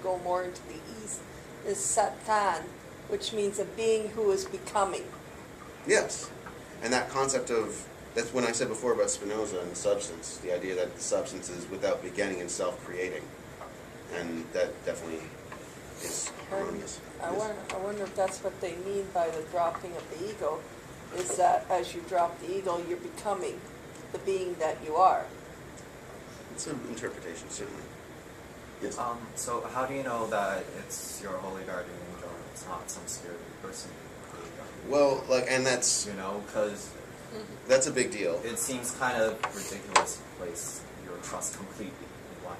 go more into the east, is Satan, which means a being who is becoming. Yes. And that concept of, that's when I said before about Spinoza and the substance, the idea that the substance is without beginning and self-creating. And that definitely is harmonious. I wonder if that's what they mean by the dropping of the ego, is that as you drop the ego, you're becoming the being that you are. It's an interpretation, certainly. Yes. So how do you know that it's your holy guardian angel and it's not some scary person? Well, like, and that's... You know, because... That's a big deal. It seems kind of ridiculous to place your trust completely in one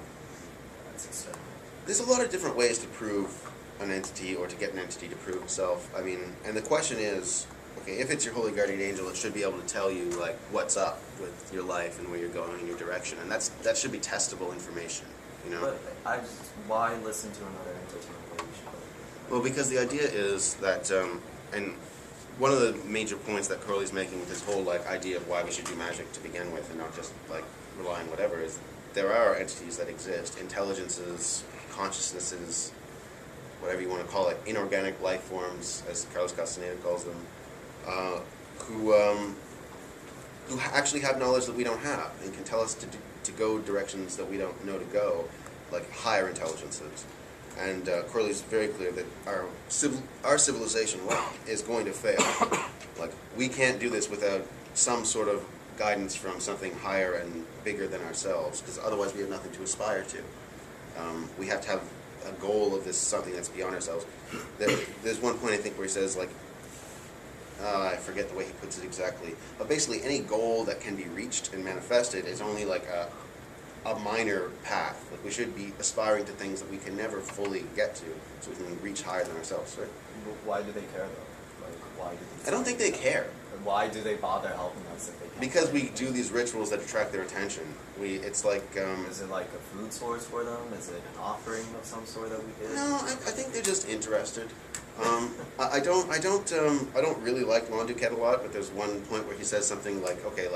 that's external. There's a lot of different ways to prove an entity or to get an entity to prove itself. I mean, and the question is, okay, if it's your holy guardian angel, it should be able to tell you, like, what's up with your life and where you're going in your direction. And that should be testable information, you know? But why listen to another entity? Well, because the idea is that, and one of the major points that Crowley's making with his whole idea of why we should do magic to begin with and not just rely on whatever is there are entities that exist, intelligences, consciousnesses, whatever you want to call it, inorganic life forms, as Carlos Castaneda calls them, who actually have knowledge that we don't have and can tell us to go directions that we don't know to go, like higher intelligences. And Crowley's very clear that our civilization is going to fail. Like, we can't do this without some sort of guidance from something higher and bigger than ourselves, because otherwise we have nothing to aspire to. We have to have a goal of this, something that's beyond ourselves. There's one point, I think, where he says, I forget the way he puts it exactly, but basically any goal that can be reached and manifested is only like a minor path. Like, we should be aspiring to things that we can never fully get to, so we can reach higher than ourselves, right? But why do they care, though? Why do they I don't think they care. And why do they bother helping us if they can't? Because we do these rituals that attract their attention. It's like... is it like a food source for them? Is it an offering of some sort that we give? No, I think they're just interested. I don't really like Monduket a lot, but there's one point where he says something like, okay,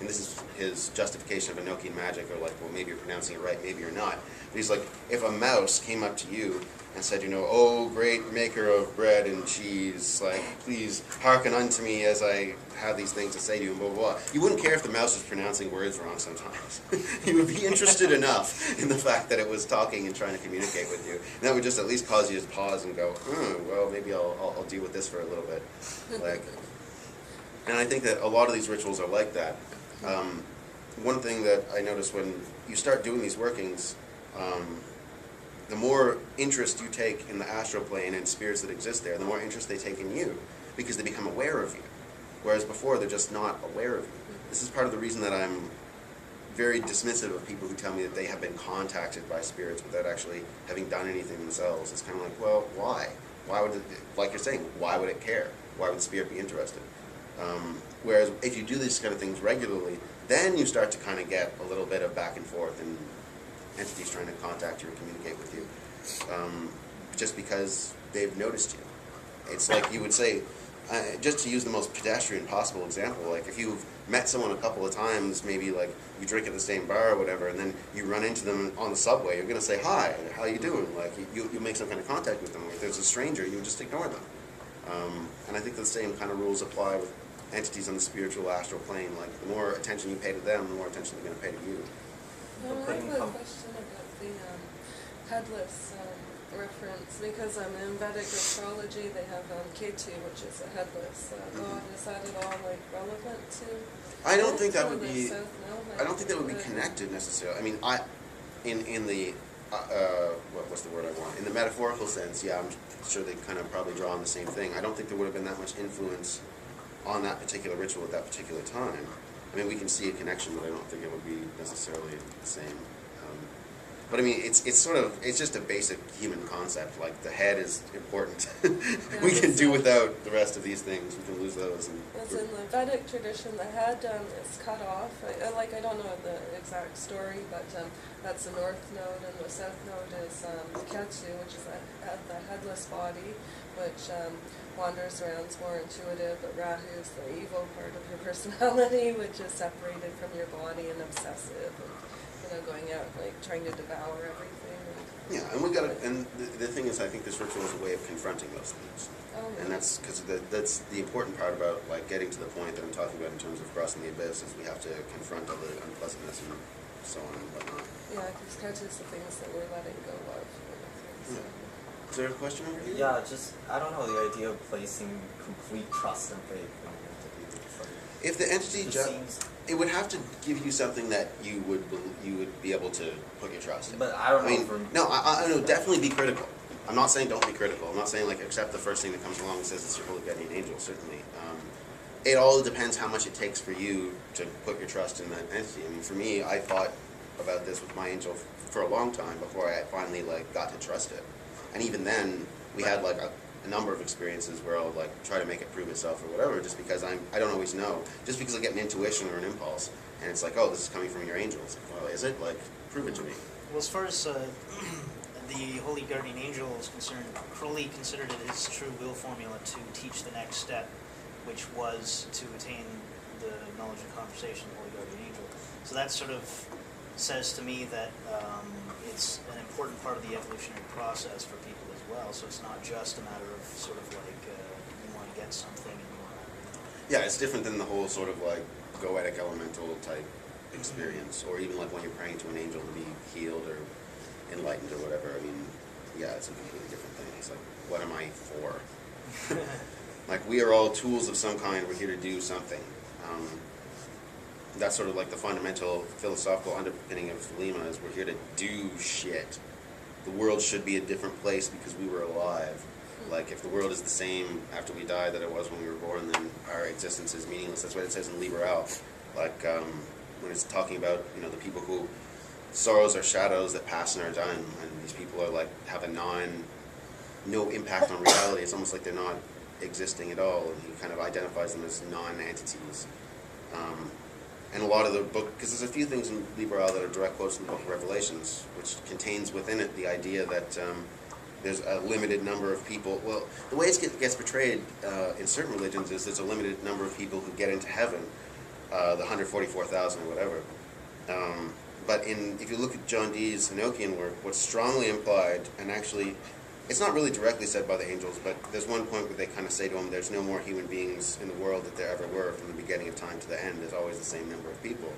and this is his justification of Enochian magic, or well, maybe you're pronouncing it right, maybe you're not. But he's like, if a mouse came up to you and said, oh, great maker of bread and cheese, please hearken unto me as I have these things to say to you, and blah, blah, blah. You wouldn't care if the mouse was pronouncing words wrong sometimes. You would be interested enough in the fact that it was talking and trying to communicate with you. And that would just at least cause you to pause and go, well, maybe I'll deal with this for a little bit. And I think that a lot of these rituals are like that. One thing that I noticed when you start doing these workings, the more interest you take in the astral plane and spirits that exist there, the more interest they take in you, because they become aware of you. Whereas before, they're just not aware of you. This is part of the reason that I'm very dismissive of people who tell me that they have been contacted by spirits without actually having done anything themselves. It's kind of like, well, why? Why would it, like you're saying, why would it care? Why would the spirit be interested? Whereas if you do these kind of things regularly, then you start to kind of get a little bit of back and forth and entities trying to contact you or communicate with you, just because they've noticed you. It's like you would say, just to use the most pedestrian possible example, like if you've met someone a couple of times, maybe like you drink at the same bar or whatever, and then you run into them on the subway, you're going to say, hi, how you doing? Like, you make some kind of contact with them. If there's a stranger, you would just ignore them. And I think the same kind of rules apply with entities on the spiritual astral plane. Like, the more attention you pay to them, the more attention they're going to pay to you. I have a question about the headless reference, because in Vedic astrology they have Ketu, which is a headless god. Is that at all relevant to? I don't think that would be. South? No, I don't think that would be connected necessarily. I mean, in the what's the word I want? In the metaphorical sense, yeah, I'm sure they kind of probably draw on the same thing. I don't think there would have been that much influence on that particular ritual at that particular time. I mean, we can see a connection, but I don't think it would be necessarily the same. But I mean, it's just a basic human concept. Like, the head is important. We can do without the rest of these things. We can lose those. As in the Vedic tradition, the head is cut off. I don't know the exact story, but that's the north node, and the south node is Ketu, which is the headless body, which wanders around, is more intuitive, but Rahu is the evil part of your personality, which is separated from your body and obsessive, and going out trying to devour everything. Yeah, and we got to, and the thing is, I think this ritual is a way of confronting those things. Oh, And that's because that's the important part about like getting to the point that I'm talking about in terms of crossing the abyss is we have to confront all the unpleasantness and so on and whatnot. yeah, because catches the things that we're letting go of. So. Is there a question over here? Yeah, just, I don't know, the idea of placing complete trust and faith in an entity. It's like, If the entity, it seems, it would have to give you something that you would be able to put your trust in. but I don't I know mean, for... no, I know, definitely be critical. I'm not saying don't be critical. I'm not saying like accept the first thing that comes along and says it's your holy guardian angel. Certainly, it all depends how much it takes for you to put your trust in that entity. I mean, for me, I thought about this with my angel for a long time before I finally like got to trust it. And even then, we had like a number of experiences where I'll like try to make it prove itself or whatever, just because I don't always know. Just because I get an intuition or an impulse, and it's like, oh, this is coming from your angel. It's like, well, is it? Like, prove it to me. Well, as far as the Holy Guardian Angel is concerned, Crowley considered it his true will formula to teach the next step, which was to attain the knowledge and conversation of the Holy Guardian Angel. So that sort of says to me that it's an important part of the evolutionary process for people as well. So it's not just a matter of sort of like you want to get something and you want to... Yeah, it's different than the whole sort of like goetic elemental type experience, or even like when you're praying to an angel to be healed or enlightened or whatever. I mean, yeah, it's a completely different thing. It's like, what am I for? Like, we are all tools of some kind. We're here to do something. That's sort of like the fundamental philosophical underpinning of Lima is we're here to do shit. The world should be a different place because we were alive. Like, if the world is the same after we die that it was when we were born, then our existence is meaningless. That's what it says in Liber Al. Like, when it's talking about, you know, the people who sorrows are shadows that pass and are done, and these people are like have a no impact on reality. It's almost like they're not existing at all, and he kind of identifies them as non-entities. And a lot of the book, because there's a few things in Liber Al that are direct quotes from the Book of Revelations, which contains within it the idea that there's a limited number of people. Well, the way it gets portrayed in certain religions is there's a limited number of people who get into heaven, the 144,000 or whatever. But if you look at John Dee's Enochian work, what's strongly implied, and actually, it's not really directly said by the angels, but there's one point where they kind of say to him, there's no more human beings in the world that there ever were from the beginning of time to the end. There's always the same number of people.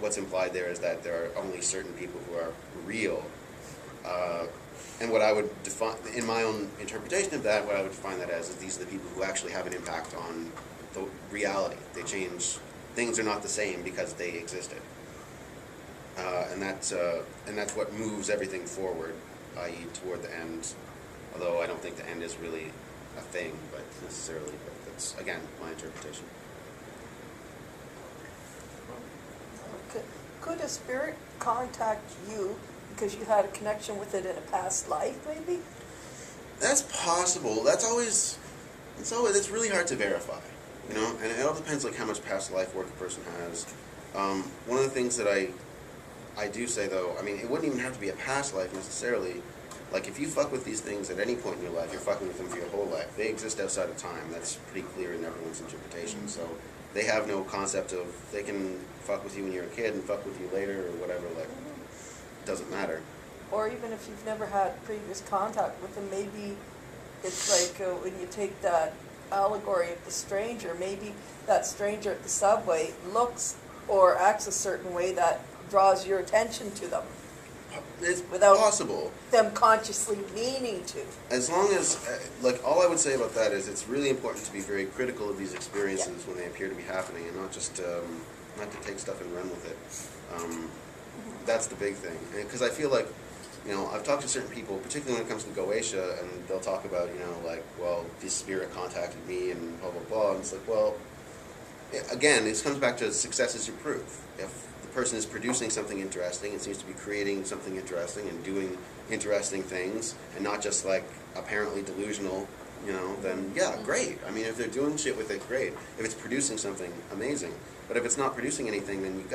What's implied there is that there are only certain people who are real. And what I would define, in my own interpretation of that, what I would define that as is these are the people who actually have an impact on the reality. They change, things are not the same because they existed. And that's what moves everything forward, i.e. toward the end. Although I don't think the end is really a thing, but necessarily. But that's, again, my interpretation. Could a spirit contact you because you had a connection with it in a past life, maybe? That's possible. That's really hard to verify, you know. And it all depends like how much past life work a person has. One of the things that I do say though, I mean, it wouldn't even have to be a past life necessarily. Like if you fuck with these things at any point in your life, you're fucking with them for your whole life. They exist outside of time. That's pretty clear in everyone's interpretation. So they have no concept of they can fuck with you when you're a kid and fuck with you later or whatever. Like, it doesn't matter. Or even if you've never had previous contact with them, maybe it's like when you take that allegory of the stranger, maybe that stranger at the subway looks or acts a certain way that draws your attention to them. It's Without possible. Them consciously meaning to. As long as, like, all I would say about that is it's really important to be very critical of these experiences when they appear to be happening and not just, not to take stuff and run with it. That's the big thing. Because I feel like, you know, I've talked to certain people, particularly when it comes to Goetia, and they'll talk about, you know, like, well, this spirit contacted me and blah, blah, blah. And it's like, well, again, this comes back to success is your proof. If the person is producing something interesting, it seems to be creating something interesting and doing interesting things, and not just like apparently delusional, you know, then yeah, great. I mean, if they're doing shit with it, great. If it's producing something, amazing. But if it's not producing anything, then you